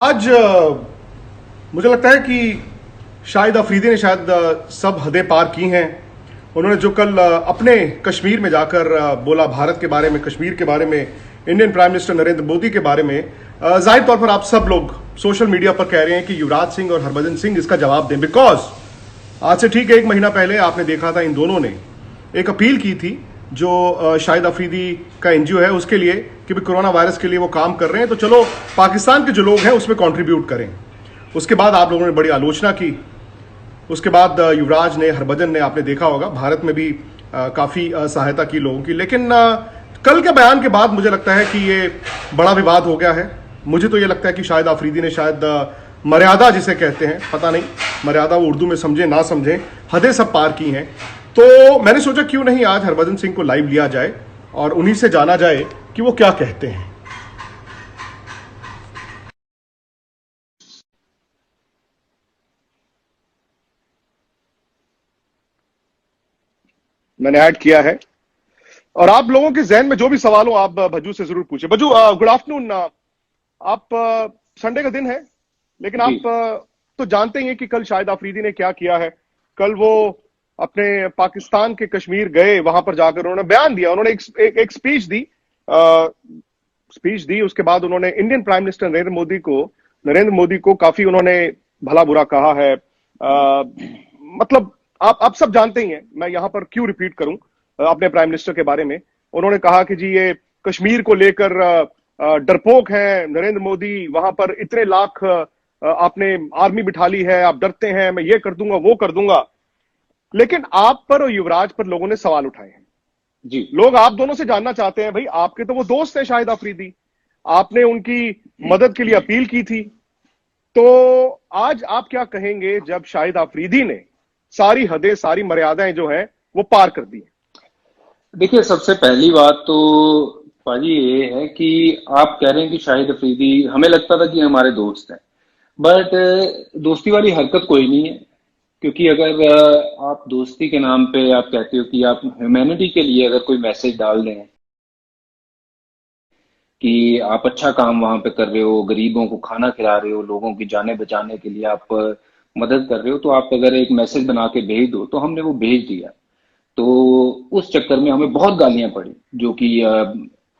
आज मुझे लगता है कि शाहिद अफरीदी ने शायद सब हदें पार की हैं। उन्होंने जो कल अपने कश्मीर में जाकर बोला, भारत के बारे में, कश्मीर के बारे में, Indian prime minister Narendra Modi के बारे में, जाहिर तौर पर आप सब लोग सोशल मीडिया पर कह रहे हैं कि युवराज सिंह और हरभजन सिंह इसका जवाब दें। बिकॉज आज से ठीक 1 महीना पहले आपने देखा था इन दोनों ने एक अपील की थी जो शाहिद अफरीदी का एनजीओ है उसके लिए कि भी कोरोना वायरस के लिए वो काम कर रहे हैं, तो चलो पाकिस्तान के जो लोग हैं उसमें कंट्रीब्यूट करें। उसके बाद आप लोगों ने बड़ी आलोचना की। उसके बाद युवराज ने, हरभजन ने, आपने देखा होगा भारत में भी काफी सहायता की लोगों की। लेकिन कल के बयान के बाद मुझे लगता है कि ये बड़ा विवाद हो गया है। मुझे तो ये लगता है कि शाहिद अफरीदी ने शायद मर्यादा जिसे कहते हैं, पता नहीं मर्यादा वो उर्दू में समझे ना समझे, हदें सब पार की हैं। तो मैंने सोचा क्यों नहीं आज हरभजन सिंह को लाइव लिया जाए और उन्हीं से जाना जाए कि वो क्या कहते हैं। मैंने ऐड किया है और आप लोगों के जहन में जो भी सवाल हो आप भज्जू से जरूर पूछे। Bhajju, good afternoon. आप संडे का दिन है, लेकिन आप तो जानते ही हैं कि कल शाहिद अफरीदी ने क्या किया है। कल वो अपने पाकिस्तान के कश्मीर गए, वहां पर जाकर उन्होंने बयान दिया, उन्होंने एक स्पीच दी। उसके बाद उन्होंने Indian prime minister Narendra Modi को काफी उन्होंने भला बुरा कहा है। मतलब आप सब जानते ही हैं, मैं यहां पर क्यों रिपीट करूं अपने प्राइम मिनिस्टर के बारे में। उन्होंने कहा कि जी ये कश्मीर को लेकर डरपोक हैं नरेंद्र मोदी, वहां पर इतने लाख आपने आर्मी बिठा ली है, आप डरते हैं, मैं ये कर दूंगा वो कर दूंगा। लेकिन आप पर और युवराज पर लोगों ने सवाल उठाए हैं जी। लोग आप दोनों से जानना चाहते हैं, भाई आपके तो वो दोस्त हैं शाहिद अफरीदी, आपने उनकी मदद के लिए अपील की थी, तो आज आप क्या कहेंगे जब शाहिद अफरीदी ने सारी हदें, सारी मर्यादाएं जो हैं वो पार कर दी? देखिए, सबसे पहली बात तो पाजी ये है कि आप कह रहे हैं कि शाहिद अफरीदी, हमें लगता था कि हमारे दोस्त हैं, बट दोस्ती वाली हरकत कोई नहीं है। क्योंकि अगर आप दोस्ती के नाम पे आप कहते हो कि आप ह्यूमैनिटी के लिए अगर कोई मैसेज डाल दें कि आप अच्छा काम वहां पे कर रहे हो, गरीबों को खाना खिला रहे हो, लोगों की जानें बचाने के लिए आप मदद कर रहे हो, तो आप अगर एक मैसेज बना के भेज दो, तो हमने वो भेज दिया। तो उस चक्कर में हमें बहुत गालियां पड़ी, जो कि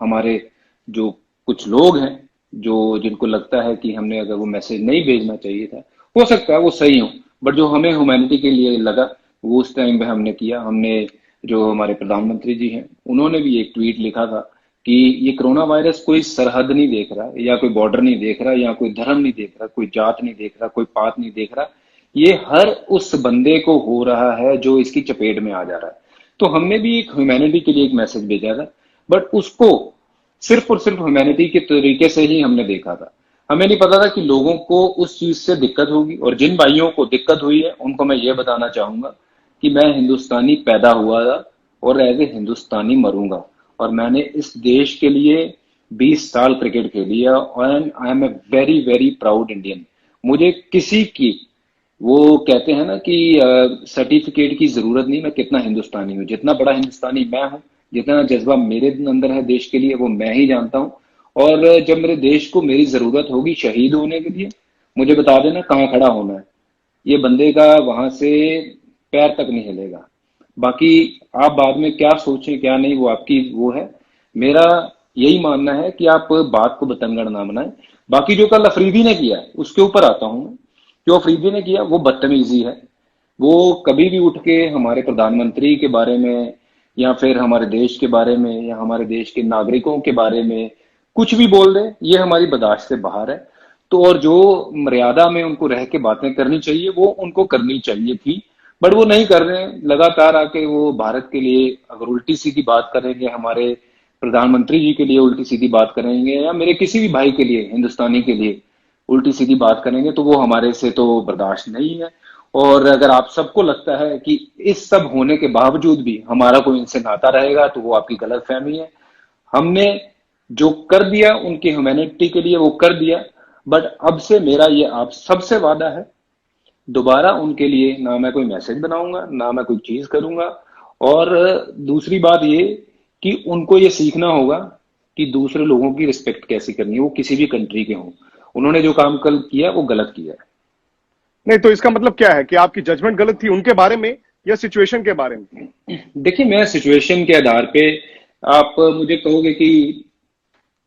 हमारे जो कुछ लोग हैं जो जिनको लगता है कि हमने अगर वो मैसेज नहीं भेजना चाहिए था, हो सकता है वो सही हो, बट जो हमें ह्यूमैनिटी के लिए लगा वो उस टाइम पे हमने किया। हमने, जो हमारे प्रधानमंत्री जी हैं, उन्होंने भी एक ट्वीट लिखा था कि ये कोरोना वायरस कोई सरहद नहीं देख रहा, या कोई बॉर्डर नहीं देख रहा, या कोई धर्म नहीं देख रहा, कोई जात नहीं देख रहा, कोई पात नहीं देख रहा, ये हर उस बंदे को हो रहा है जो इसकी चपेट में आ जा रहा है। तो हमने भी एक ह्यूमैनिटी के लिए एक मैसेज भेजा था, बट उसको सिर्फ और सिर्फ ह्यूमैनिटी के तरीके से ही हमने देखा था। हमें नहीं पता था कि लोगों को उस चीज से दिक्कत होगी, और जिन भाइयों को दिक्कत हुई है उनको मैं ये बताना चाहूंगा कि मैं हिंदुस्तानी पैदा हुआ था और एज ए हिंदुस्तानी मरूंगा, और मैंने इस देश के लिए 20 साल क्रिकेट खेली है, और I am a very very proud Indian. मुझे किसी की, वो कहते हैं ना कि सर्टिफिकेट की जरूरत नहीं, मैं कितना हिंदुस्तानी हूँ, जितना बड़ा हिंदुस्तानी मैं हूँ, जितना जज्बा मेरे अंदर है देश के लिए, वो मैं ही जानता हूँ। और जब मेरे देश को मेरी जरूरत होगी शहीद होने के लिए, मुझे बता देना कहाँ खड़ा होना है, ये बंदे का वहां से पैर तक नहीं हिलेगा। बाकी आप बाद में क्या सोचें क्या नहीं, वो आपकी वो है। मेरा यही मानना है कि आप बात को बतंगड़ ना बनाएं। बाकी जो कल अफरीदी ने किया है उसके ऊपर आता हूं मैं। जो अफरीदी ने किया वो बदतमीजी है। वो कभी भी उठ के हमारे प्रधानमंत्री के बारे में, या फिर हमारे देश के बारे में, या हमारे देश के नागरिकों के बारे में कुछ भी बोल दे, ये हमारी बर्दाश्त से बाहर है। तो और जो मर्यादा में उनको रह के बातें करनी चाहिए वो उनको करनी चाहिए थी, बट वो नहीं कर रहे हैं। लगातार आके वो भारत के लिए अगर उल्टी सीधी बात करेंगे, हमारे प्रधानमंत्री जी के लिए उल्टी सीधी बात करेंगे, या मेरे किसी भी भाई के लिए, हिंदुस्तानी के लिए उल्टी सीधी बात करेंगे, तो वो हमारे से तो बर्दाश्त नहीं है। और अगर आप सबको लगता है कि इस सब होने के बावजूद भी हमारा कोई इनसे नाता रहेगा, तो वो आपकी गलत फहमी है। हमने जो कर दिया उनकी ह्यूमैनिटी के लिए वो कर दिया, बट अब से मेरा ये आप सबसे वादा है, दोबारा उनके लिए ना मैं कोई मैसेज बनाऊंगा, ना मैं कोई चीज करूंगा। और दूसरी बात ये कि उनको ये सीखना होगा कि दूसरे लोगों की रिस्पेक्ट कैसे करनी है, वो किसी भी कंट्री के हों। उन्होंने जो काम कल किया वो गलत किया है। नहीं, तो इसका मतलब क्या है कि आपकी जजमेंट गलत थी उनके बारे में या सिचुएशन के बारे में? देखिए, मैं सिचुएशन के आधार पे, आप मुझे कहोगे कि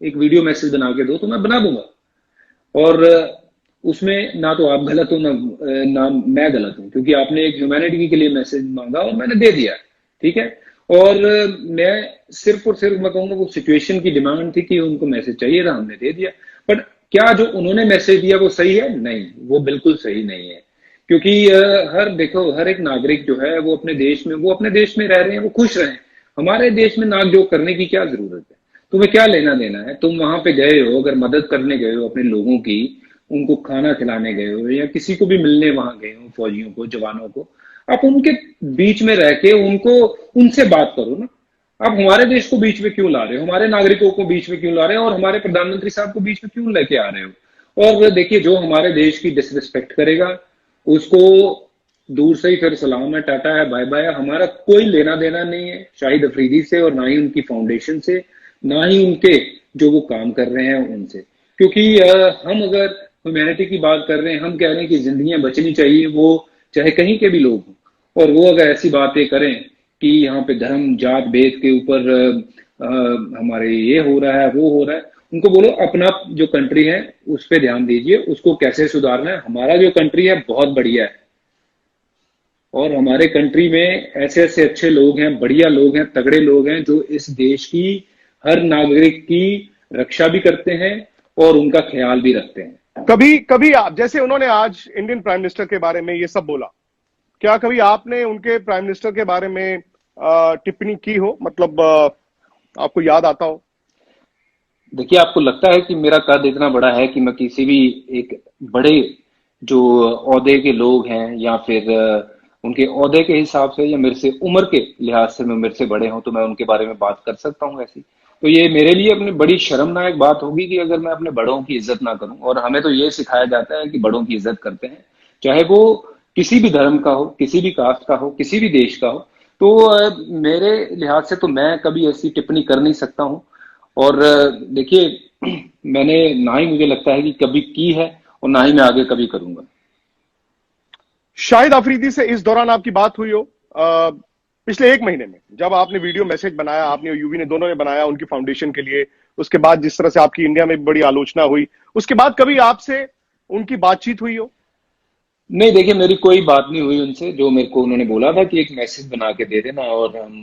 एक वीडियो मैसेज बना के दो तो मैं बना दूंगा, और उसमें ना तो आप गलत हो ना मैं गलत हूं, क्योंकि आपने एक ह्यूमैनिटी के लिए मैसेज मांगा और मैंने दे दिया। ठीक है। और मैं सिर्फ और सिर्फ मैं कहूंगा वो सिचुएशन की डिमांड थी कि उनको मैसेज चाहिए था, हमने दे दिया। बट क्या जो उन्होंने मैसेज दिया वो सही है? नहीं, वो बिल्कुल सही नहीं है। क्योंकि देखो, हर एक नागरिक जो है वो अपने देश में रह रहे हैं, वो खुश रहे। हमारे देश में नाक करने की क्या जरूरत है? तुम्हें क्या लेना देना है? तुम वहां पे गए हो, अगर मदद करने गए हो अपने लोगों की, उनको खाना खिलाने गए हो या किसी को भी मिलने वहां गए हो, फौजियों को, जवानों को, आप उनके बीच में रह के उनसे बात करो ना। आप हमारे देश को बीच में क्यों ला रहे हो? हमारे नागरिकों को बीच में क्यों ला रहे हो? और हमारे प्रधानमंत्री साहब को बीच में क्यों लेके आ रहे हो? और देखिए, जो हमारे देश की डिसरिस्पेक्ट करेगा उसको दूर से ही फिर सलाम है, टाटा है, बाय बाय। हमारा कोई लेना देना नहीं है शाहिद अफरीदी से, और ना ही उनकी फाउंडेशन से, ना ही उनके जो वो काम कर रहे हैं उनसे। क्योंकि हम अगर ह्यूमैनिटी की बात कर रहे हैं, हम कह रहे हैं कि जिंदगियां बचनी चाहिए, वो चाहे कहीं के भी लोग हों। और वो अगर ऐसी बातें करें कि यहाँ पे धर्म जात भेद के ऊपर हमारे ये हो रहा है, वो हो रहा है, उनको बोलो अपना जो कंट्री है उस पर ध्यान दीजिए, उसको कैसे सुधारना है। हमारा जो कंट्री है बहुत बढ़िया है, और हमारे कंट्री में ऐसे ऐसे अच्छे लोग हैं, बढ़िया लोग हैं, तगड़े लोग हैं, जो इस देश की हर नागरिक की रक्षा भी करते हैं और उनका ख्याल भी रखते हैं। कभी कभी आप, जैसे उन्होंने आज इंडियन प्राइम मिनिस्टर के बारे में ये सब बोला, क्या कभी आपने उनके प्राइम मिनिस्टर के बारे में टिप्पणी की हो? मतलब आपको याद आता हो? देखिए, आपको लगता है कि मेरा कद इतना बड़ा है कि मैं किसी भी एक बड़े जो ओहदे के लोग हैं, या फिर उनके ओहदे के हिसाब से, या मेरे से उम्र के लिहाज से मैं मेरे से बड़े हूं, तो मैं उनके बारे में बात कर सकता हूं ऐसी? तो ये मेरे लिए अपनी बड़ी शर्मनाक बात होगी कि अगर मैं अपने बड़ों की इज्जत ना करूं। और हमें तो ये सिखाया जाता है कि बड़ों की इज्जत करते हैं, चाहे वो किसी भी धर्म का हो, किसी भी कास्ट का हो, किसी भी देश का हो। तो मेरे लिहाज से तो मैं कभी ऐसी टिप्पणी कर नहीं सकता हूं। और देखिए, मैंने ना ही मुझे लगता है कि कभी की है, और ना ही मैं आगे कभी करूंगा। शाहिद अफरीदी से इस दौरान आपकी बात हुई हो पिछले एक महीने में, जब आपने वीडियो मैसेज बनाया, आपने और यूवी ने दोनों ने बनाया उनकी फाउंडेशन के लिए, उसके बाद जिस तरह से आपकी इंडिया में बड़ी आलोचना हुई, उसके बाद कभी आपसे उनकी बातचीत हुई हो? नहीं, देखिए, मेरी कोई बात नहीं हुई उनसे। जो मेरे को उन्होंने बोला था कि एक मैसेज बना के दे देना, और हम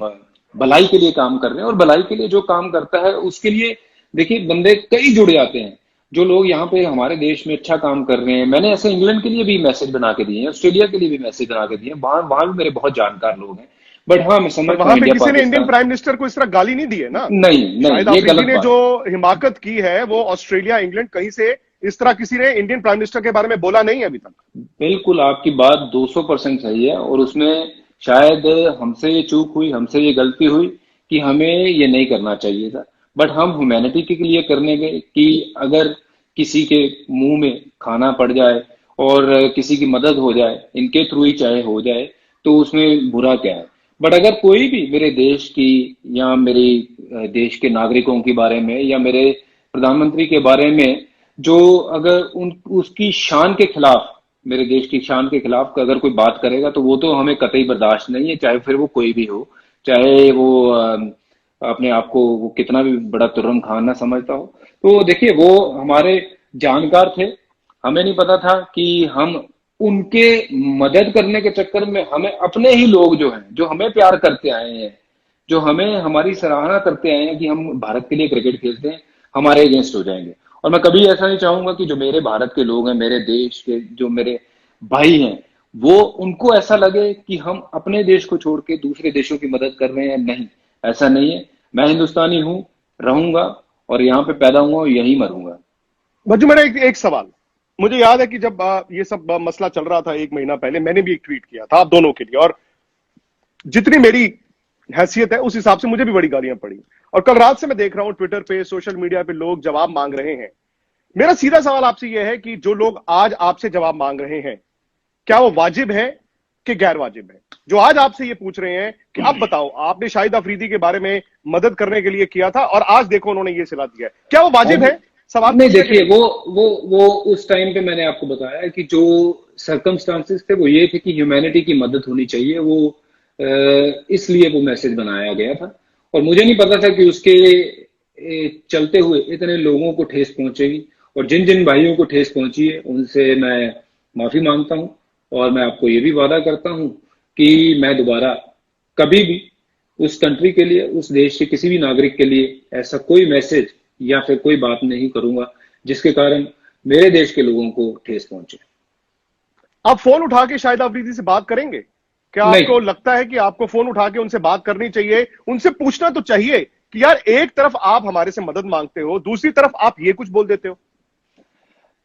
भलाई के लिए काम कर रहे हैं, और भलाई के लिए जो काम करता है उसके लिए देखिए बंदे कई जुड़ जाते हैं। जो लोग यहाँ पे हमारे देश में अच्छा काम कर रहे हैं, मैंने ऐसे इंग्लैंड के लिए भी मैसेज बना के दिए हैं, ऑस्ट्रेलिया के लिए भी मैसेज बना के दिए हैं, वहां वहां भी मेरे बहुत जानकार लोग हैं। बट हाँ, मैं पर समझता वहां हूँ पे इंडिया किसी ने इंडियन पाकिस्तान। प्राइम मिनिस्टर को इस तरह गाली नहीं दी है ना? नहीं शाहिद नहीं, ये अफरीदी गलत ने बात जो है। हिमाकत की है, वो ऑस्ट्रेलिया, इंग्लैंड, कहीं से इस तरह किसी ने इंडियन प्राइम मिनिस्टर के बारे में बोला नहीं है अभी तक। बिल्कुल, आपकी बात 200% सही है, और उसमें शायद हमसे ये चूक हुई, हमसे ये गलती हुई कि हमें ये नहीं करना चाहिए था। बट हम ह्यूमैनिटी के लिए करने गए कि अगर किसी के मुंह में खाना पड़ जाए और किसी की मदद हो जाए, इनके थ्रू ही चाहे हो जाए, तो उसमें बुरा क्या है? बट अगर कोई भी मेरे देश की, या मेरे देश के नागरिकों के बारे में, या मेरे प्रधानमंत्री के बारे में, जो अगर उन उसकी शान के खिलाफ, मेरे देश की शान के खिलाफ अगर कोई बात करेगा, तो वो तो हमें कतई बर्दाश्त नहीं है, चाहे फिर वो कोई भी हो। चाहे वो अपने आप को वो कितना भी बड़ा तुर्रम खान ना समझता हो। तो देखिए, वो हमारे जानकार थे। हमें नहीं पता था कि हम उनके मदद करने के चक्कर में हमें अपने ही लोग जो हैं, जो हमें प्यार करते आए हैं, जो हमें हमारी सराहना करते आए हैं कि हम भारत के लिए क्रिकेट खेलते हैं, हमारे अगेंस्ट हो जाएंगे। और मैं कभी ऐसा नहीं चाहूंगा कि जो मेरे भारत के लोग हैं, मेरे देश के जो मेरे भाई हैं, वो उनको ऐसा लगे कि हम अपने देश को छोड़ के दूसरे देशों की मदद कर रहे हैं। नहीं, ऐसा नहीं है। मैं हिंदुस्तानी हूं, रहूंगा, और यहाँ पे पैदा हुआ और यहीं मरूंगा। भज्जू, मेरा एक सवाल। मुझे याद है कि जब ये सब मसला चल रहा था एक महीना पहले, मैंने भी एक ट्वीट किया था आप दोनों के लिए, और जितनी मेरी हैसियत है उस हिसाब से मुझे भी बड़ी गालियां पड़ी। और कल रात से मैं देख रहा हूं ट्विटर पे, सोशल मीडिया पे लोग जवाब मांग रहे हैं। मेरा सीधा सवाल आपसे यह है कि जो लोग आज आपसे जवाब मांग रहे हैं, क्या वो वाजिब है कि गैर वाजिब है? जो आज आपसे ये पूछ रहे हैं कि अब बताओ, आपने शाहिद अफरीदी के बारे में मदद करने के लिए किया था और आज देखो उन्होंने ये सिला दिया है, क्या वो वाजिब है? सवाल नहीं पूछने के देखिए, लिए। वो उस टाइम पे मैंने आपको बताया कि जो सर्कमस्टांसेस थे वो ये थे कि ह्यूमैनिटी की मदद होनी चाहिए, वो इसलिए वो मैसेज बनाया गया था। और मुझे नहीं पता था कि उसके चलते हुए इतने लोगों को ठेस पहुंचेगी। और जिन जिन भाइयों को ठेस पहुंची है उनसे मैं माफी मांगता हूं। और मैं आपको ये भी वादा करता हूं कि मैं दोबारा कभी भी उस कंट्री के लिए, उस देश के किसी भी नागरिक के लिए ऐसा कोई मैसेज या फिर कोई बात नहीं करूंगा जिसके कारण मेरे देश के लोगों को ठेस पहुंचे। आप फोन उठा के शाहिद अफरीदी से बात करेंगे? क्या नहीं, आपको लगता है कि आपको फोन उठा के उनसे बात करनी चाहिए? उनसे पूछना तो चाहिए कि यार, एक तरफ आप हमारे से मदद मांगते हो, दूसरी तरफ आप ये कुछ बोल देते हो।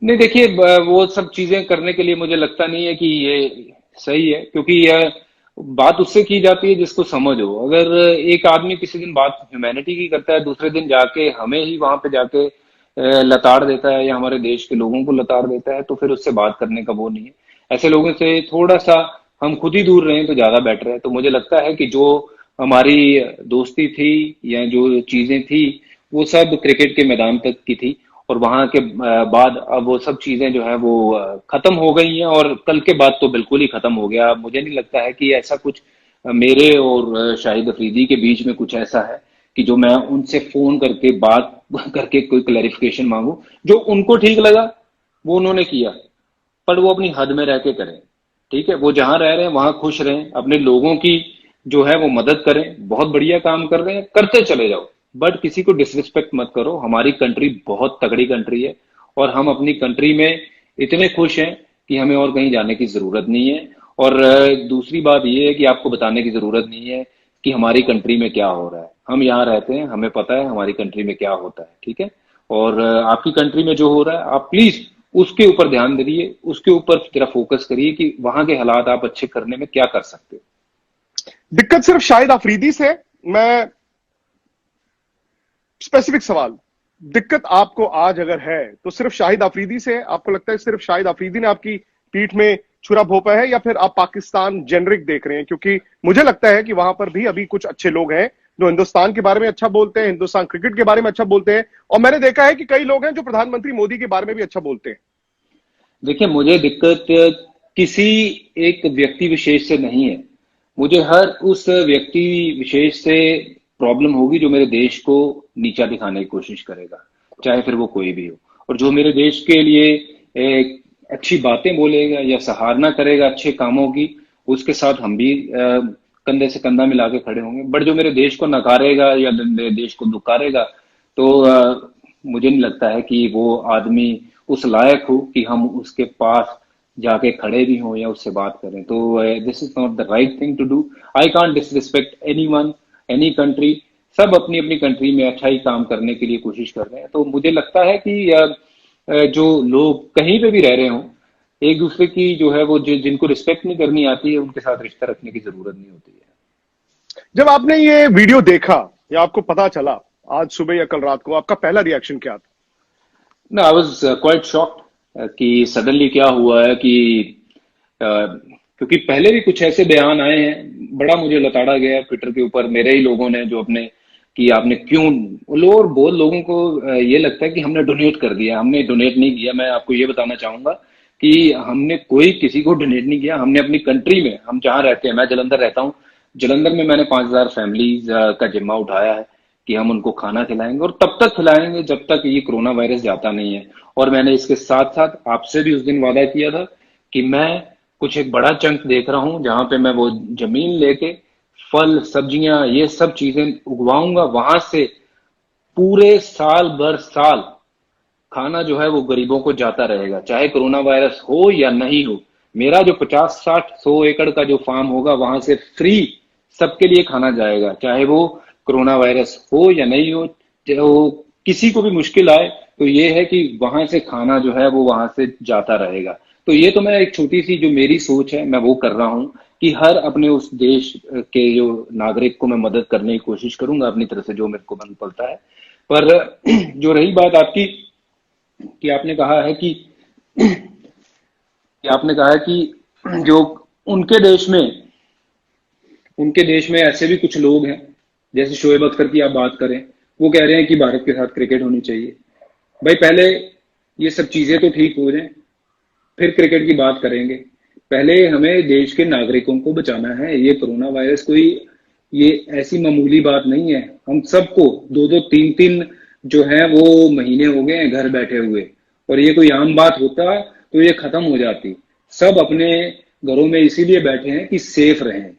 नहीं देखिए, वो सब चीजें करने के लिए मुझे लगता नहीं है कि ये सही है, क्योंकि यह बात उससे की जाती है जिसको समझ हो। अगर एक आदमी किसी दिन बात ह्यूमैनिटी की करता है, दूसरे दिन जाके हमें ही वहां पे जाके लताड़ देता है या हमारे देश के लोगों को लताड़ देता है, तो फिर उससे बात करने का वो नहीं है। ऐसे लोगों से थोड़ा सा हम खुद ही दूर रहें तो ज्यादा बेटर है। तो मुझे लगता है कि जो हमारी दोस्ती थी या जो चीजें थी वो सब क्रिकेट के मैदान तक की थी। और वहां के बाद अब वो सब चीजें जो है वो खत्म हो गई हैं। और कल के बाद तो बिल्कुल ही खत्म हो गया। मुझे नहीं लगता है कि ऐसा कुछ मेरे और शाहिद अफरीदी के बीच में कुछ ऐसा है कि जो मैं उनसे फोन करके बात करके कोई क्लैरिफिकेशन मांगू। जो उनको ठीक लगा वो उन्होंने किया, पर वो अपनी हद में रह के करें। ठीक है, वो जहां रह रहे हैं वहां खुश रहें, अपने लोगों की जो है वो मदद करें। बहुत बढ़िया काम कर रहे हैं, करते चले जाओ, बट किसी को डिसरिस्पेक्ट मत करो। हमारी कंट्री बहुत तगड़ी कंट्री है और हम अपनी कंट्री में इतने खुश हैं कि हमें और कहीं जाने की जरूरत नहीं है। और दूसरी बात यह है कि आपको बताने की जरूरत नहीं है कि हमारी कंट्री में क्या हो रहा है। हम यहाँ रहते हैं, हमें पता है हमारी कंट्री में क्या होता है। ठीक है, और आपकी कंट्री में जो हो रहा है आप प्लीज उसके ऊपर ध्यान दीजिए, उसके ऊपर जरा फोकस करिए कि वहां के हालात आप अच्छे करने में क्या कर सकते हो। दिक्कत सिर्फ शाहिद अफरीदी से? मैं स्पेसिफिक सवाल, दिक्कत आपको आज अगर है तो सिर्फ शाहिद अफरीदी से? आपको लगता है सिर्फ शाहिद अफरीदी ने आपकी पीठ में छुरा भोंपा है, या फिर आप पाकिस्तान जेनरिक देख रहे हैं? क्योंकि मुझे लगता है कि वहां पर भी अभी कुछ अच्छे लोग हैं जो हिंदुस्तान के बारे में अच्छा बोलते हैं, हिंदुस्तान क्रिकेट के बारे में अच्छा बोलते हैं, और मैंने देखा है कि कई लोग हैं जो प्रधानमंत्री मोदी के बारे में भी अच्छा बोलते हैं। देखिए, मुझे दिक्कत किसी एक व्यक्ति विशेष से नहीं है। मुझे हर उस व्यक्ति विशेष से प्रॉब्लम होगी जो मेरे देश को नीचा दिखाने की कोशिश करेगा, चाहे फिर वो कोई भी हो। और जो मेरे देश के लिए एक अच्छी बातें बोलेगा या सराहना करेगा अच्छे कामों की, उसके साथ हम भी कंधे से कंधा मिला के खड़े होंगे। बट जो मेरे देश को नकारेगा या मेरे देश को दुकारेगा, तो मुझे नहीं लगता है कि वो आदमी उस लायक हो कि हम उसके पास जाके खड़े भी हों या उससे बात करें। तो this is not the right thing to do. I can't disrespect anyone, any country. सब अपनी अपनी कंट्री में अच्छा ही काम करने के लिए कोशिश कर रहे हैं। तो मुझे लगता है कि जो लोग कहीं पे भी रह रहे हों, एक दूसरे की जो है वो जिनको रिस्पेक्ट नहीं करनी आती है उनके साथ रिश्ता रखने की जरूरत नहीं होती है। जब आपने ये वीडियो देखा या आपको पता चला आज सुबह या कल रात को, आपका पहला रिएक्शन क्या था? ना, आई वाज क्वाइट शॉक्ड कि सडनली क्या हुआ है कि क्योंकि पहले भी कुछ ऐसे बयान आए हैं, बड़ा मुझे लताड़ा गया है ट्विटर के ऊपर मेरे ही लोगों ने, जो अपने कि आपने क्यों, लोग और बहुत लोगों को ये लगता है कि हमने डोनेट कर दिया। हमने डोनेट नहीं किया। मैं आपको ये बताना चाहूंगा कि हमने कोई किसी को डोनेट नहीं किया। हमने अपनी कंट्री में, हम जहाँ रहते हैं, मैं जलंधर रहता हूँ, जलंधर में मैंने 5,000 फैमिलीज का जिम्मा उठाया है कि हम उनको खाना खिलाएंगे और तब तक खिलाएंगे जब तक ये कोरोना वायरस जाता नहीं है। और मैंने इसके साथ साथ आपसे भी उस दिन वादा किया था कि मैं कुछ एक बड़ा चंक देख रहा हूं जहां पे मैं वो जमीन लेके फल सब्जियां ये सब चीजें उगवाऊंगा, वहां से पूरे साल भर साल खाना जो है वो गरीबों को जाता रहेगा, चाहे कोरोना वायरस हो या नहीं हो। मेरा जो 50, 60, 100 एकड़ का जो फार्म होगा वहां से फ्री सबके लिए खाना जाएगा, चाहे वो कोरोना वायरस हो या नहीं हो। चाहे वो किसी को भी मुश्किल आए, तो ये है कि वहां से खाना जो है वो वहां से जाता रहेगा। तो ये तो मैं एक छोटी सी जो मेरी सोच है मैं वो कर रहा हूं कि हर अपने उस देश के जो नागरिक को मैं मदद करने की कोशिश करूंगा अपनी तरफ से जो मेरे को बन पड़ता है। पर जो रही बात आपकी कि आपने कहा है कि जो उनके देश में उनके देश में ऐसे भी कुछ लोग हैं, जैसे शोएब अख्तर की आप बात करें, वो कह रहे हैं कि भारत के साथ क्रिकेट होनी चाहिए। भाई पहले ये सब चीजें तो ठीक हो जाएं, फिर क्रिकेट की बात करेंगे। पहले हमें देश के नागरिकों को बचाना है। ये कोरोना वायरस कोई ये ऐसी मामूली बात नहीं है। हम सबको दो दो तीन तीन जो है वो महीने हो गए हैं घर बैठे हुए, और ये कोई आम बात होता तो ये खत्म हो जाती। सब अपने घरों में इसीलिए बैठे हैं कि सेफ रहें।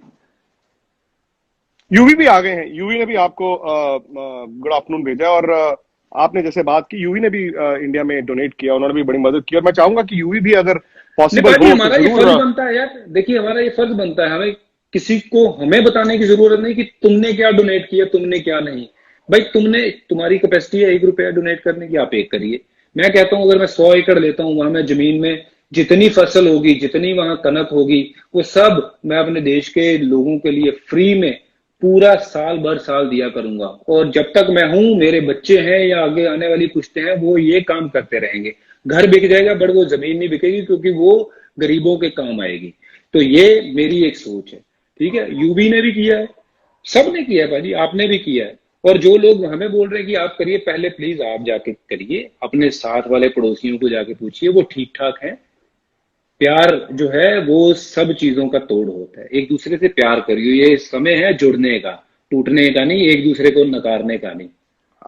यूवी भी आ गए हैं। यूवी ने भी आपको गुड आफ्टरनून भेजा है, और आपने जैसे बात की, यूवी ने भी इंडिया में डोनेट किया, उन्होंने भी बड़ी मदद की, और मैं चाहूंगा कि यूवी भी अगर पॉसिबल नेपाल जी, हो तो हमारा ये जरूर फर्ज बनता है यार। देखिए, हमारा ये फर्ज बनता है, हमें किसी को हमें बताने की जरूरत नहीं कि तुमने क्या डोनेट किया, तुमने क्या नहीं। भाई तुमने, तुम्हारी कैपेसिटी है 1 रुपया डोनेट करने की, आप एक करिए। मैं कहता हूं अगर मैं 100 एकड़ लेता हूं, वहां मैं जमीन में जितनी फसल होगी, जितनी वहां कनक होगी, वो सब मैं अपने देश के लोगों के लिए फ्री में पूरा साल भर साल दिया करूंगा। और जब तक मैं हूं, मेरे बच्चे हैं या आगे आने वाली पुश्तें हैं, वो ये काम करते रहेंगे। घर बिक जाएगा बट वो जमीन नहीं बिकेगी, क्योंकि वो गरीबों के काम आएगी। तो ये मेरी एक सोच है। ठीक है, यूबी ने भी किया है, सब ने किया है भाजी, आपने भी किया है। और जो लोग हमें बोल रहे हैं कि आप करिए, पहले प्लीज आप जाके करिए, अपने साथ वाले पड़ोसियों को जाके पूछिए वो ठीक ठाक है। प्यार जो है वो सब चीजों का तोड़ होता है। एक दूसरे से प्यार करिए, ये समय है जुड़ने का, टूटने का नहीं, एक दूसरे को नकारने का नहीं।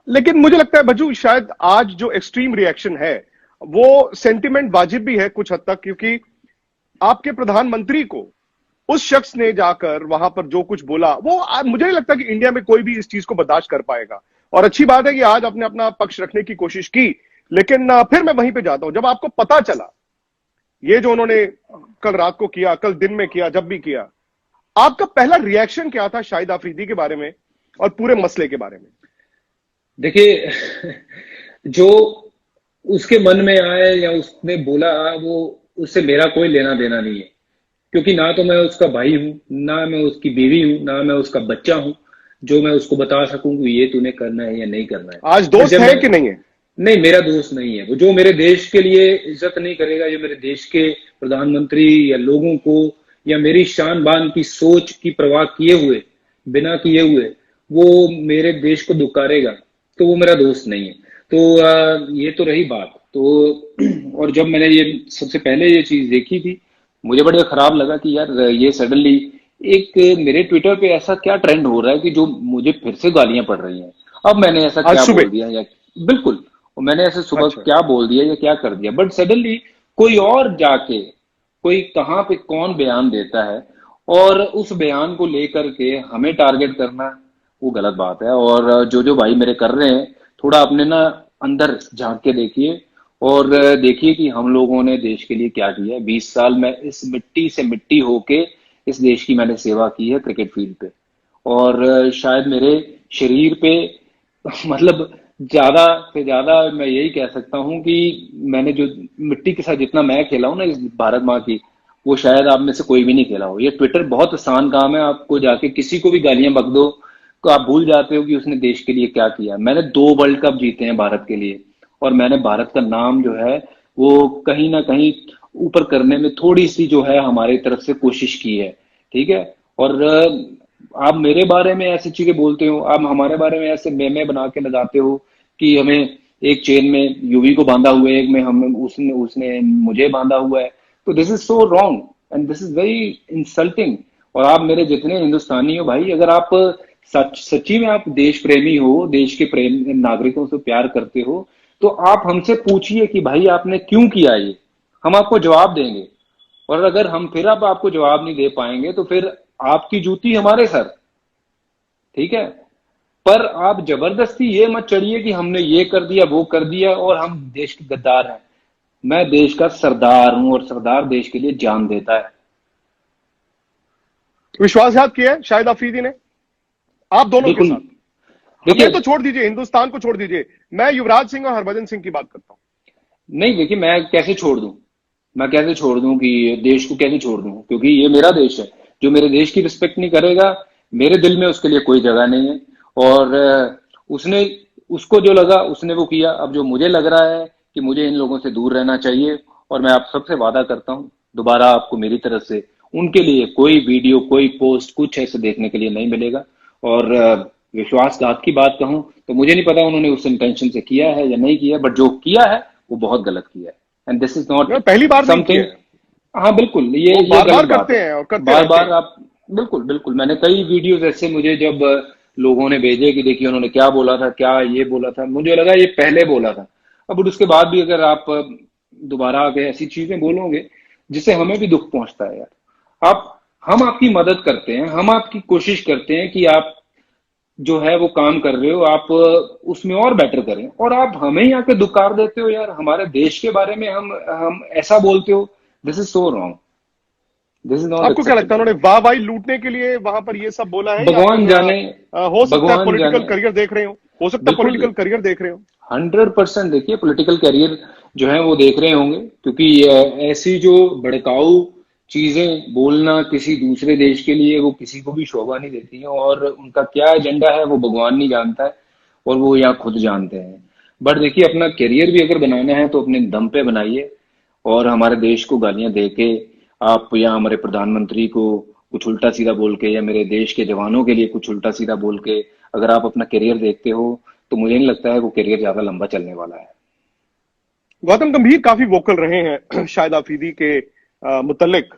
लेकिन मुझे लगता है भज्जू, शायद आज जो एक्सट्रीम रिएक्शन है वो सेंटिमेंट वाजिब भी है कुछ हद तक, क्योंकि आपके प्रधानमंत्री को उस शख्स ने जाकर वहां पर जो कुछ बोला, वो मुझे नहीं लगता कि इंडिया में कोई भी इस चीज को बर्दाश्त कर पाएगा। और अच्छी बात है कि आज आपने अपना पक्ष रखने की कोशिश की, लेकिन फिर मैं वहीं पे जाता हूं। जब आपको पता चला ये जो उन्होंने कल रात को किया, कल दिन में किया, जब भी किया, आपका पहला रिएक्शन क्या था शाहिद आफरीदी के बारे में और पूरे मसले के बारे में? देखिए, जो उसके मन में आए या उसने बोला, वो उससे मेरा कोई लेना देना नहीं है। क्योंकि ना तो मैं उसका भाई हूं, ना मैं उसकी बीवी हूं, ना मैं उसका बच्चा हूं, जो मैं उसको बता सकूं कि ये तूने करना है या नहीं करना है। आज फिर दोस्त जब है मैं, कि नहीं है? नहीं, मेरा दोस्त नहीं है वो। जो मेरे देश के लिए इज्जत नहीं करेगा, जो मेरे देश के प्रधानमंत्री या लोगों को या मेरी शान बान की सोच की परवाह किए हुए, बिना किए हुए वो मेरे देश को दुकारेगा, तो वो मेरा दोस्त नहीं है। तो ये तो रही बात। तो और जब मैंने ये सबसे पहले ये चीज देखी थी, मुझे बड़ा खराब लगा कि यार ये सडनली एक मेरे ट्विटर पे ऐसा क्या ट्रेंड हो रहा है कि जो मुझे फिर से गालियां पड़ रही हैं। अब मैंने ऐसा आज क्या सुबह? बोल दिया या, बिल्कुल, और मैंने ऐसे सुबह अच्छा। क्या बोल दिया या क्या कर दिया, बट सडनली कोई और जाके कोई कहाँ पे कौन बयान देता है, और उस बयान को लेकर के हमें टारगेट करना, वो गलत बात है। और जो जो भाई मेरे कर रहे हैं, थोड़ा अपने ना अंदर झांक के देखिए, और देखिए कि हम लोगों ने देश के लिए क्या किया है। 20 साल में इस मिट्टी से मिट्टी होके इस देश की मैंने सेवा की है क्रिकेट फील्ड पे। और शायद मेरे शरीर पे मतलब ज्यादा से ज्यादा मैं यही कह सकता हूँ कि मैंने जो मिट्टी के साथ जितना मैं खेला हूँ ना इस भारत माँ की, वो शायद आप में से कोई भी नहीं खेला हो। ये ट्विटर बहुत आसान काम है, आपको जाके किसी को भी गालियां बक दो तो आप भूल जाते हो कि उसने देश के लिए क्या किया। मैंने 2 वर्ल्ड कप जीते हैं भारत के लिए, और मैंने भारत का नाम जो है वो कहीं ना कहीं ऊपर करने में थोड़ी सी जो है हमारी तरफ से कोशिश की है। ठीक है, और आप मेरे बारे में ऐसी चीजें बोलते हो, आप हमारे बारे में ऐसे मेमे बना के लगाते हो कि हमें एक चेन में यूवी को बांधा हुआ है, एक में हम उसने उसने मुझे बांधा हुआ है। तो this is so wrong and this is very insulting. और आप मेरे जितने हिंदुस्तानी हो भाई, अगर आप सच्ची में आप देश प्रेमी हो, देश के प्रेम नागरिकों से प्यार करते हो, तो आप हमसे पूछिए कि भाई आपने क्यों किया ये, हम आपको जवाब देंगे। और अगर हम फिर अब आपको जवाब नहीं दे पाएंगे तो फिर आपकी जूती हमारे सर। ठीक है, पर आप जबरदस्ती ये मत चढ़िए कि हमने ये कर दिया वो कर दिया और हम देश के गद्दार हैं। मैं देश का सरदार हूं, और सरदार देश के लिए जान देता है। विश्वासघात किया है शाहिद अफरीदी ने आप दोनों के बिल्कुल। साथ। हमें देखिए, तो छोड़ दीजिए, हिंदुस्तान को छोड़ दीजिए, मैं युवराज सिंह और हरभजन सिंह की बात करता हूं। नहीं देखिए, मैं कैसे छोड़ दूं, मैं कैसे छोड़ दूं कि देश को कैसे छोड़ दूं, क्योंकि ये मेरा देश है। जो मेरे देश की रिस्पेक्ट नहीं करेगा, मेरे दिल में उसके लिए कोई जगह नहीं है। और उसने, उसको जो लगा उसने वो किया। अब जो मुझे लग रहा है कि मुझे इन लोगों से दूर रहना चाहिए, और मैं आप सबसे वादा करता हूं दोबारा आपको मेरी तरफ से उनके लिए कोई वीडियो, कोई पोस्ट, कुछ ऐसे देखने के लिए नहीं मिलेगा। और विश्वासघात की बात कहूं तो मुझे नहीं पता उन्होंने उस इंटेंशन से किया है या नहीं किया, बट जो किया है वो बहुत गलत किया है, एंड दिस इज नॉट पहली बार नहीं किया समथिंग। है। हाँ बिल्कुल, ये वो ये बार बार गलत बात करते है। हैं और करते बार रहते बार हैं। आप, बिल्कुल बिल्कुल, मैंने कई वीडियोस ऐसे, मुझे जब लोगों ने भेजे कि देखिए उन्होंने क्या बोला था, क्या ये बोला था, मुझे लगा ये पहले बोला था। अब उसके बाद भी अगर आप दोबारा आके ऐसी चीजें बोलोगे जिससे हमें भी दुख पहुंचता है यार। आप, हम आपकी मदद करते हैं, हम आपकी कोशिश करते हैं कि आप जो है वो काम कर रहे हो, आप उसमें और बेटर करें, और आप हमें ही आके दुकार देते हो यार, हमारे देश के बारे में हम ऐसा बोलते हो। This is so wrong, this is not आपको क्या लगता है एक्सेप्टेबल। उन्होंने वाहवाही लूटने के लिए वहां पर ये सब बोला है, या भगवान फिर जाने, हो सकता है भगवान पॉलिटिकल जाने। करियर देख रहे हो सकता है बिल्कुल, पॉलिटिकल करियर देख रहे हो। 100% देखिए पॉलिटिकल करियर जो है वो देख रहे होंगे, क्योंकि ऐसी जो भड़काऊ चीजें बोलना किसी दूसरे देश के लिए, वो किसी को भी शोभा नहीं देती है, और उनका क्या एजेंडा है वो भगवान नहीं जानता है, और वो यहाँ खुद जानते हैं। बट देखिए, अपना करियर भी अगर बनाना है तो अपने दम पे बनाइए, और हमारे देश को गालियां दे के आप, या हमारे प्रधानमंत्री को कुछ उल्टा सीधा बोल के, या मेरे देश के जवानों के लिए कुछ उल्टा सीधा बोल के अगर आप अपना करियर देखते हो, तो मुझे नहीं लगता है वो करियर ज्यादा लंबा चलने वाला है। गौतम गंभीर काफी वोकल रहे हैं शाहिद आफरीदी के मुतल्लिक।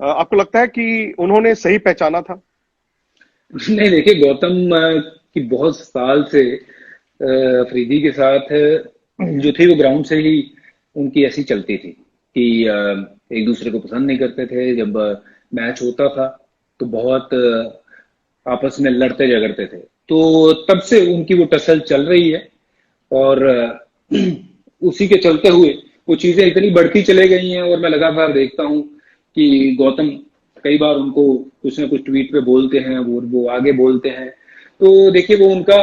आपको लगता है कि उन्होंने सही पहचाना था? नहीं देखिए, गौतम की बहुत साल से अफरीदी के साथ जो थी वो ग्राउंड से ही उनकी ऐसी चलती थी कि एक दूसरे को पसंद नहीं करते थे। जब मैच होता था तो बहुत आपस में लड़ते झगड़ते थे, तो तब से उनकी वो टसल चल रही है, और उसी के चलते हुए वो चीजें इतनी बढ़ती चले गई हैं, और मैं लगातार देखता हूँ कि गौतम कई बार उनको कुछ ना कुछ ट्वीट पे बोलते हैं, वो आगे बोलते हैं। तो देखिए, वो उनका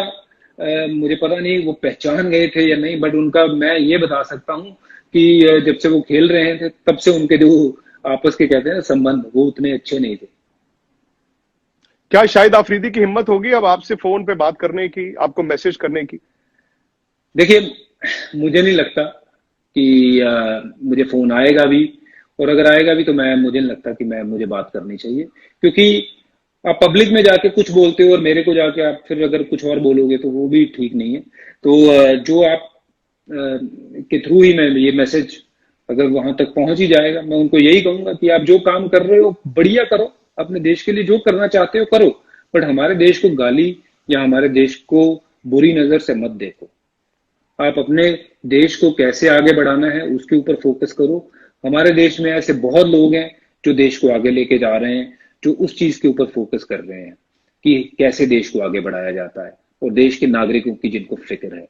मुझे पता नहीं वो पहचान गए थे या नहीं, बट उनका मैं ये बता सकता हूँ कि जब से वो खेल रहे थे तब से उनके जो आपस के कहते हैं ना संबंध, वो उतने अच्छे नहीं थे। क्या शाहिद आफरीदी की हिम्मत होगी अब आपसे फोन पे बात करने की, आपको मैसेज करने की? देखिए, मुझे नहीं लगता कि मुझे फोन आएगा भी, और अगर आएगा भी तो मुझे नहीं लगता कि मुझे बात करनी चाहिए, क्योंकि आप पब्लिक में जाके कुछ बोलते हो और मेरे को जाके आप फिर अगर कुछ और बोलोगे तो वो भी ठीक नहीं है। तो जो आप के थ्रू ही मैं ये मैसेज अगर वहां तक पहुंच ही जाएगा, मैं उनको यही कहूंगा कि आप जो काम कर रहे हो बढ़िया करो, अपने देश के लिए जो करना चाहते हो करो, बट हमारे देश को गाली या हमारे देश को बुरी नजर से मत देखो। आप अपने देश को कैसे आगे बढ़ाना है उसके ऊपर फोकस करो। हमारे देश में ऐसे बहुत लोग हैं जो देश को आगे लेके जा रहे हैं, जो उस चीज के ऊपर फोकस कर रहे हैं कि कैसे देश को आगे बढ़ाया जाता है, और देश के नागरिकों की जिनको फिक्र है।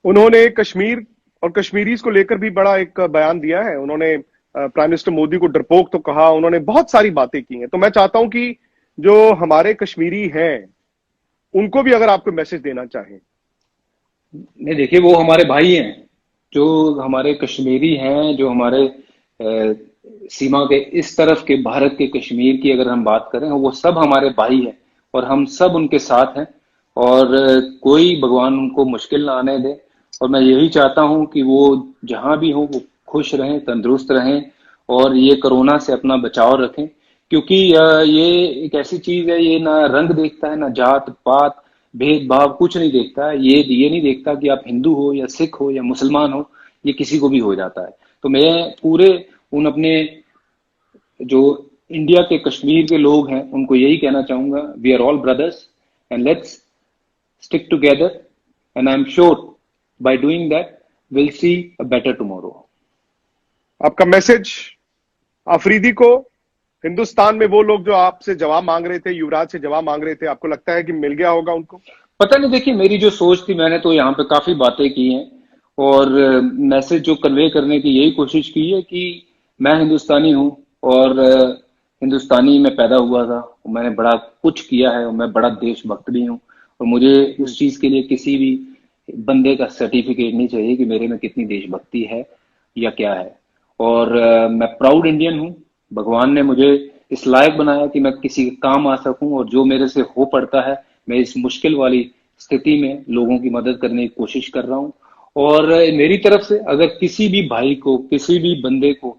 उन्होंने कश्मीर और कश्मीरीज को लेकर भी बड़ा एक बयान दिया है। उन्होंने प्राइम मिनिस्टर मोदी को डरपोक तो कहा, उन्होंने बहुत सारी बातें की हैं। तो मैं चाहता हूं कि जो हमारे कश्मीरी हैं उनको भी अगर आपको मैसेज देना चाहें। नहीं देखिए, वो हमारे भाई हैं, जो हमारे कश्मीरी हैं, जो हमारे सीमा के इस तरफ के भारत के कश्मीर की अगर हम बात करें, वो सब हमारे भाई हैं, और हम सब उनके साथ हैं, और कोई भगवान उनको मुश्किल ना आने दे। और मैं यही चाहता हूं कि वो जहां भी हो वो खुश रहें, तंदुरुस्त रहें, और ये कोरोना से अपना बचाव रखें, क्योंकि ये एक ऐसी चीज है, ये ना रंग देखता है, ना जात पात भेदभाव कुछ नहीं देखता है। ये नहीं देखता कि आप हिंदू हो या सिख हो या मुसलमान हो, ये किसी को भी हो जाता है। तो मैं पूरे उन अपने जो इंडिया के कश्मीर के लोग हैं उनको यही कहना चाहूंगा, we are all brothers and let's stick together, and I am sure by doing that will see a better tomorrow. आपका मैसेज अफरीदी को, हिंदुस्तान में वो लोग जो आपसे जवाब मांग रहे थे, युवराज से जवाब मांग रहे थे, आपको लगता है कि मिल गया होगा उनको? पता नहीं, देखिए मेरी जो सोच थी, मैंने तो यहाँ पे काफी बातें की हैं, और मैसेज जो कन्वे करने की यही कोशिश की है कि मैं हिंदुस्तानी हूँ, और हिंदुस्तानी में पैदा हुआ था, और मैंने बड़ा कुछ किया है, और मैं बड़ा देशभक्त भी हूँ, और मुझे उस चीज के लिए किसी भी बंदे का सर्टिफिकेट नहीं चाहिए कि मेरे में कितनी देशभक्ति है या क्या है। और मैं प्राउड इंडियन हूँ। भगवान ने मुझे इस लायक बनाया कि मैं किसी के काम आ सकूं, और जो मेरे से हो पड़ता है, मैं इस मुश्किल वाली स्थिति में लोगों की मदद करने की कोशिश कर रहा हूं। और मेरी तरफ से अगर किसी भी भाई को, किसी भी बंदे को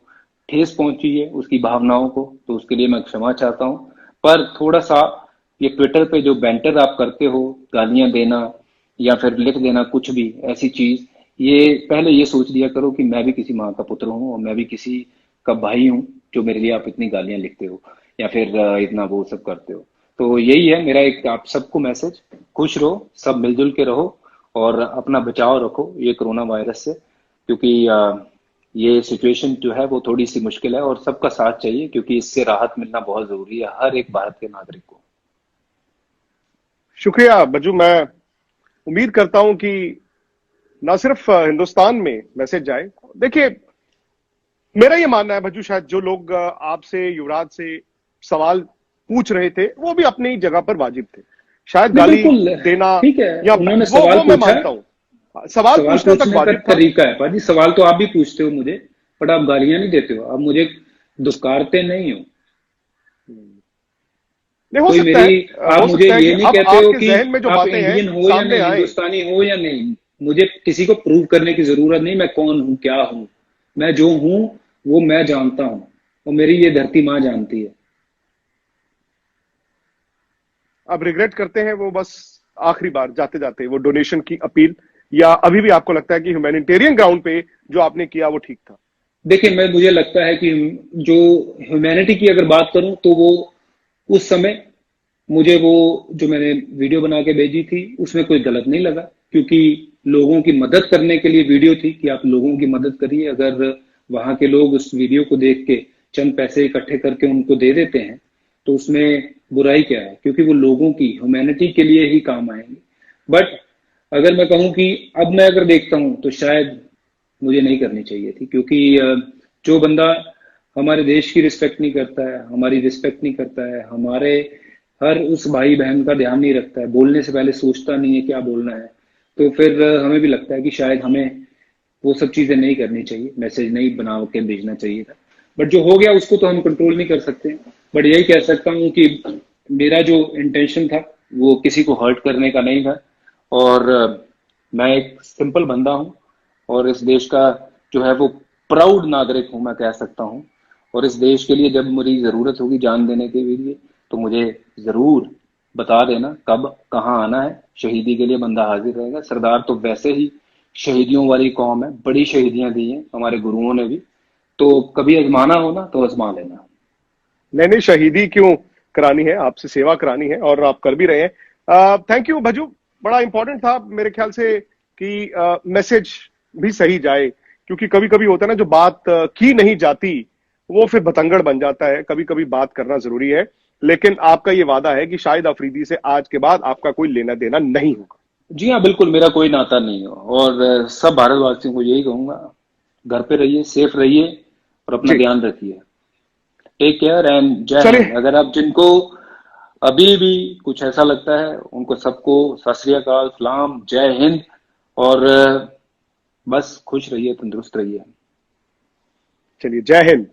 ठेस पहुंची है उसकी भावनाओं को, तो उसके लिए मैं क्षमा चाहता हूं। पर थोड़ा सा ये ट्विटर पे जो बैंटर आप करते हो, गालियां देना या फिर लिख देना कुछ भी ऐसी चीज, ये पहले ये सोच लिया करो कि मैं भी किसी माँ का पुत्र हूँ और मैं भी किसी का भाई हूँ, जो मेरे लिए आप इतनी गालियां लिखते हो या फिर इतना वो सब करते हो। तो यही है मेरा एक आप सबको मैसेज, खुश रहो, सब मिलजुल के रहो और अपना बचाव रखो ये कोरोना वायरस से, क्योंकि ये सिचुएशन जो है वो थोड़ी सी मुश्किल है और सबका साथ चाहिए, क्योंकि इससे राहत मिलना बहुत जरूरी है हर एक भारत के नागरिक को। शुक्रिया बज्जू। मैं उम्मीद करता हूं कि ना सिर्फ हिंदुस्तान में मैसेज जाए। देखिए, मेरा ये मानना है बज्जू, शायद जो लोग आपसे, युवराज से सवाल पूछ रहे थे वो भी अपनी जगह पर वाजिब थे। शायद नहीं गाली बिल्कुल, देना ठीक है, या उन्होंने सवाल वो मैं पूछा, मानता हूं, सवाल सवाल पूछना तक पूछने का वाजिब था। तरीका है पाजी, सवाल तो आप भी पूछते हो मुझे, बट आप गालियां नहीं देते हो, आप मुझे दुत्कारते नहीं हो। नहीं, हो कोई सकता मेरी, है, आप हो मुझे सकता है कि ये नहीं अब कहते हो आपके कि जहन में जो आप बातें हैं इंडियन हो या सामने नहीं, आए। हिंदुस्तानी हो या नहीं, मुझे किसी को प्रूव करने की जरूरत नहीं, मैं कौन हूं क्या हूं, मैं जो हूं वो मैं जानता हूं और मेरी ये धरती माँ जानती है। अब रिग्रेट करते हैं वो बस आखिरी बार जाते जाते वो डोनेशन की अपील, या अभी भी आपको लगता है कि ह्यूमैनिटेरियन ग्राउंड पे जो आपने किया वो ठीक था? देखिए, मैं मुझे लगता है कि जो ह्यूमैनिटी की अगर बात करूं तो वो उस समय मुझे वो जो मैंने वीडियो बना के भेजी थी उसमें कोई गलत नहीं लगा, क्योंकि लोगों की मदद करने के लिए वीडियो थी कि आप लोगों की मदद करिए। अगर वहां के लोग उस वीडियो को देख के चंद पैसे इकट्ठे करके उनको दे देते हैं तो उसमें बुराई क्या है, क्योंकि वो लोगों की ह्यूमैनिटी के लिए ही काम आएंगे। बट अगर मैं कहूं कि अब मैं अगर देखता हूं तो शायद मुझे नहीं करनी चाहिए थी, क्योंकि जो बंदा हमारे देश की रिस्पेक्ट नहीं करता है, हमारी रिस्पेक्ट नहीं करता है, हमारे हर उस भाई बहन का ध्यान नहीं रखता है, बोलने से पहले सोचता नहीं है क्या बोलना है, तो फिर हमें भी लगता है कि शायद हमें वो सब चीजें नहीं करनी चाहिए, मैसेज नहीं बना के भेजना चाहिए था। बट जो हो गया उसको तो हम कंट्रोल नहीं कर सकते। बट यही कह सकता हूँ कि मेरा जो इंटेंशन था वो किसी को हर्ट करने का नहीं था, और मैं एक सिंपल बंदा हूँ और इस देश का जो है वो प्राउड नागरिक हूं मैं कह सकता हूँ। और इस देश के लिए जब मेरी जरूरत होगी जान देने के लिए तो मुझे जरूर बता देना कब कहाँ आना है, शहीदी के लिए बंदा हाजिर रहेगा। सरदार तो वैसे ही शहीदियों वाली कौम है, बड़ी शहीदियां दी हैं हमारे गुरुओं ने भी, तो कभी आजमाना हो ना तो आजमा लेना। नहीं नहीं, शहीदी क्यों करानी है, आपसे सेवा करानी है और आप कर भी रहे हैं। थैंक यू भज्जू, बड़ा इंपॉर्टेंट था मेरे ख्याल से कि मैसेज भी सही जाए, क्योंकि कभी कभी होता है ना, जो बात की नहीं जाती वो फिर बतंगड़ बन जाता है। कभी कभी बात करना जरूरी है, लेकिन आपका ये वादा है कि शाहिद अफरीदी से आज के बाद आपका कोई लेना देना नहीं होगा? जी हाँ बिल्कुल, मेरा कोई नाता नहीं हो, और सब भारतवासियों को यही कहूंगा, घर पे रहिए, सेफ रहिए और अपना जी, ध्यान रखिए। टेक केयर एंड जय हिंद। चलिए। अगर आप जिनको अभी भी कुछ ऐसा लगता है उनको सबको सत श्री अकाल, सलाम, जय हिंद, और बस खुश रहिए, तंदुरुस्त रहिए। चलिए, जय हिंद।